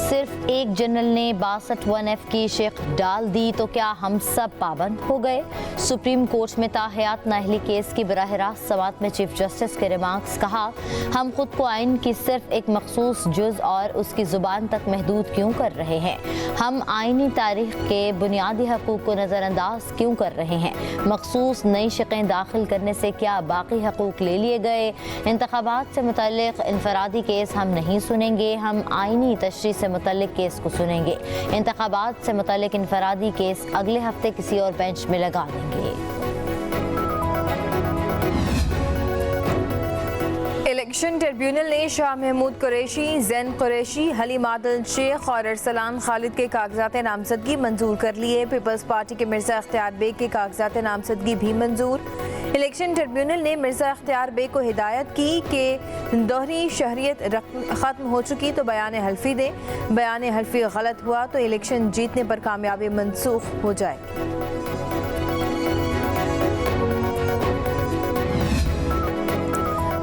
सिर्फ एक जनरल ने 62 1F की शेख डाल दी तो क्या हम सब पाबंद हो गए? सुप्रीम कोर्ट में ताहयात नाअहली केस की बराह रास्त समाअत में चीफ जस्टिस के रिमार्क्स। कहा, हम खुद को आइन की सिर्फ एक मखसूस जुज और उसकी जुबान तक महदूद क्यों कर रहे हैं? हम आइनी तारीख के बुनियादी हकूक को नज़रअंदाज क्यों कर रहे हैं? मखसूस नई शिकें दाखिल करने से क्या बाकी हकूक ले लिए गए? इंतखाबात से मुतल्लिक इनफरादी केस हम नहीं सुनेंगे, हम आइनी तशरीह से मुतल्लिक केस को सुनेंगे। इंतखाबात से मुतल्लिक इनफरादी केस अगले हफ्ते किसी और बेंच में लगा देंगे। इलेक्शन ट्रिब्यूनल ने शाह महमूद कुरैशी, जैन कुरैशी, हलीम आदिल शेख और अरसलान खालिद के कागजात नामजदगी मंजूर कर लिए। पीपल्स पार्टी के मिर्जा इख्तियार बेग के कागजात नामजदगी भी मंजूर। इलेक्शन ट्रिब्यूनल ने मिर्जा इख्तियार बेग को हिदायत की कि दोहरी शहरियत ख़त्म हो चुकी तो बयान हल्फी दें, बयान हल्फी गलत हुआ तो इलेक्शन जीतने पर कामयाबी मनसूख हो जाएगी।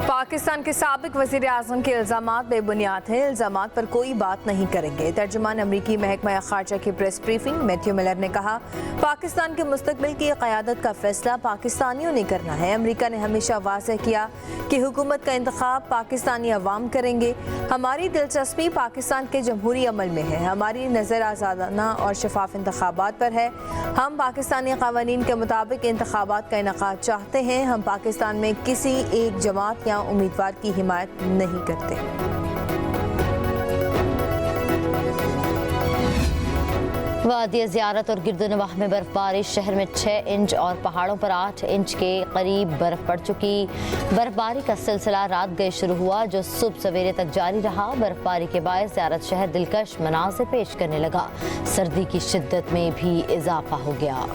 पाकिस्तान के साबिक वज़ीर आज़म के इल्ज़ामात बेबुनियाद हैं, इल्ज़ामात पर कोई बात नहीं करेंगे। तर्जुमान अमरीकी महकमा ख़ारजा की प्रेस ब्रीफिंग मैथ्यू मिलर ने कहा, पाकिस्तान के मुस्तकबिल की क़यादत का फैसला पाकिस्तानियों ने करना है। अमरीका ने हमेशा वाज़ेह किया कि हुकूमत का इंतखाब पाकिस्तानी अवाम करेंगे। हमारी दिलचस्पी पाकिस्तान के जमहूरी अमल में है, हमारी नज़र आज़ादाना और शफाफ इंतखाबात पर है। हम पाकिस्तानी क़वानीन के मुताबिक इंतखाबात का इनेकाद चाहते हैं। हम पाकिस्तान में किसी एक जमात या उम्मीदवार की हिमायत नहीं करते। वादी ज़ियारत और गिरदोनवाह में बर्फबारी, शहर में 6 इंच और पहाड़ों पर 8 इंच के करीब बर्फ पड़ चुकी। बर्फबारी का सिलसिला रात गए शुरू हुआ जो सुबह सवेरे तक जारी रहा। बर्फबारी के बायस ज़ियारत शहर दिलकश मनाज़िर पेश करने लगा। सर्दी की शिद्दत में भी इजाफा हो गया।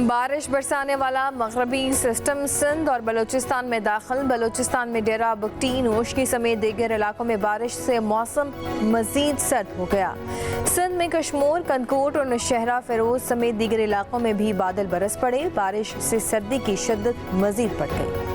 बारिश बरसाने वाला मगरबी सिस्टम सिंध और बलूचिस्तान में दाखिल। बलूचिस्तान में डेरा बुगटी, नोशकी समेत दीगर इलाकों में बारिश से मौसम मजीद सर्द हो गया। सिंध में कश्मोर, कंदकोट और नौशहरा, फिरोज समेत दीगर इलाकों में भी बादल बरस पड़े। बारिश से सर्दी की शिद्दत मजीद बढ़ गई।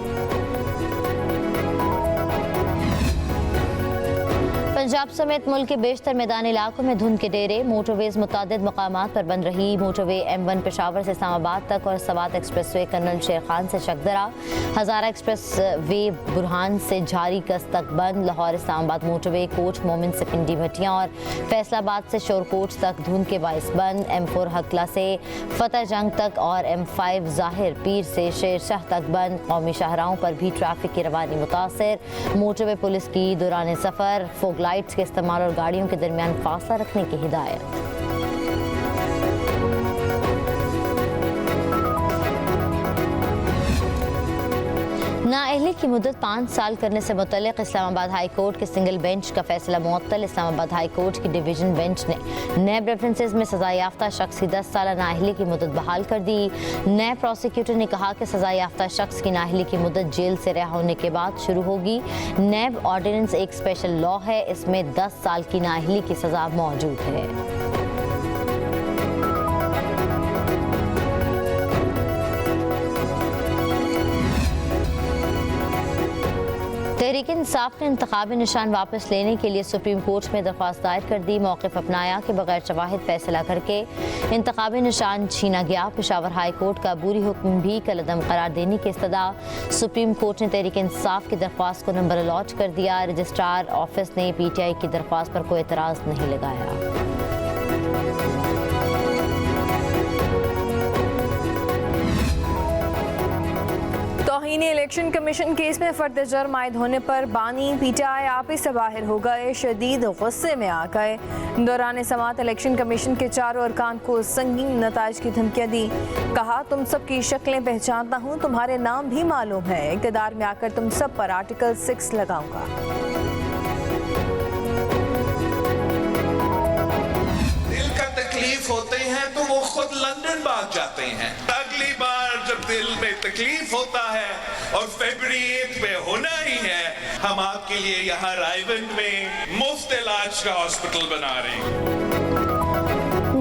पंजाब समेत मुल्क के बेशतर मैदानी इलाकों में धुंध के डेरे। मोटरवेज मुतादिद मकामात पर बंद रही। मोटरवे M1 पेशावर से इस्लामाबाद तक और सवात एक्सप्रेस वे कर्नल शेर खान से शकदरा, हज़ारा एक्सप्रेस वे बुरहान से झारी कस तक बंद। लाहौर इस्लामाबाद मोटरवे कोच मोमिन से पिंडी भटियाँ और फैसलाबाद से शोरकोट तक धुंध के बायस बंद। M4 हकला से फतेह जंग तक और M5 ज़ाहिर पीर से शेर शाह तक बंद। कौमी शाहराहों पर भी ट्रैफिक की रवानी मुतासर। मोटरवे पुलिस की दौरान सफ़र फोग लाइट्स के इस्तेमाल और गाड़ियों के दरमियान फासला रखने की हिदायत। नाअहली की मुद्दत 5 साल करने से मुतल्लिक इस्लामाबाद हाई कोर्ट के सिंगल बेंच का फैसला मुअत्तल। इस्लामाबाद हाई कोर्ट की डिवीजन बेंच ने नैब रेफरेंसेस में सजा याफ्ता शख्स की 10 साल नाअहली की मुद्दत बहाल कर दी। नैब प्रोसिक्यूटर ने कहा कि सजा याफ्ता शख्स की नाअहली की मुद्दत जेल से रिहा होने के बाद शुरू होगी। नैब ऑर्डिनेंस एक स्पेशल लॉ है, इसमें 10 साल की नाअहली की सजा मौजूद है। तहरीक इंसाफ ने इंतखाबी निशान वापस लेने के लिए सुप्रीम कोर्ट में दरख्वास्त दायर कर दी। मौक़िफ़ अपनाया कि बगैर शवाहिद फैसला करके इंतखाबी निशान छीना गया। पेशावर हाई कोर्ट का अबूरी हुक्म भी कलअदम करार देने की इस्तदा। सुप्रीम कोर्ट ने तहरीक इंसाफ की दरख्वास्त को नंबर अलॉट कर दिया। रजिस्ट्रार ऑफिस ने PTI की दरख्वास्त पर कोई एतराज़ नहीं लगाया। तौहीन इलेक्शन कमीशन केस में फर्द जुर्म आयद होने पर बानी PTI आप ही से बाहर हो गए, शदीद गुस्से में आ गए। दौरान समाअत इलेक्शन कमीशन के चारों अरकान को संगीन नताइज की धमकियां दी। कहा, तुम सबकी शक्लें पहचानता हूँ, तुम्हारे नाम भी मालूम है। इक़्तिदार में आकर तुम सब पर आर्टिकल 6 लगाऊंगा। दिल का तकलीफ होते हैं तो वो खुद लंदन भाग जाते हैं। अगली बार जब दिल में तकलीफ होता है और फरवरी 1 पे होना ही है, हम आपके लिए यहाँ रायबंद में मुफ्त इलाज का हॉस्पिटल बना रहे हैं।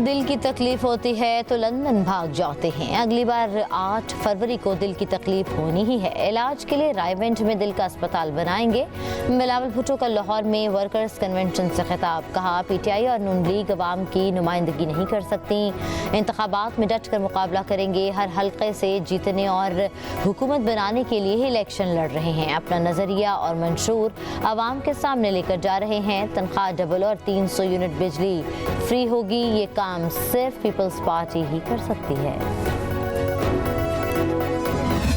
दिल की तकलीफ होती है तो लंदन भाग जाते हैं। अगली बार 8 फरवरी को दिल की तकलीफ होनी ही है। इलाज के लिए रायवेंट में दिल का अस्पताल बनाएंगे। बिलावल भुट्टो का लाहौर में वर्कर्स कन्वेंशन से खिताब। कहा पीटीआई और नून लीग अवाम की नुमाइंदगी नहीं कर सकती। इंतखाबात में डट कर मुकाबला करेंगे। हर हल्के से जीतने और हुकूमत बनाने के लिए ही इलेक्शन लड़ रहे हैं। अपना नजरिया और मंशूर अवाम के सामने लेकर जा रहे हैं। तनख्वाह डबल और 300 यूनिट बिजली फ्री होगी। ये काम सिर्फ पीपल्स पार्टी ही कर सकती है।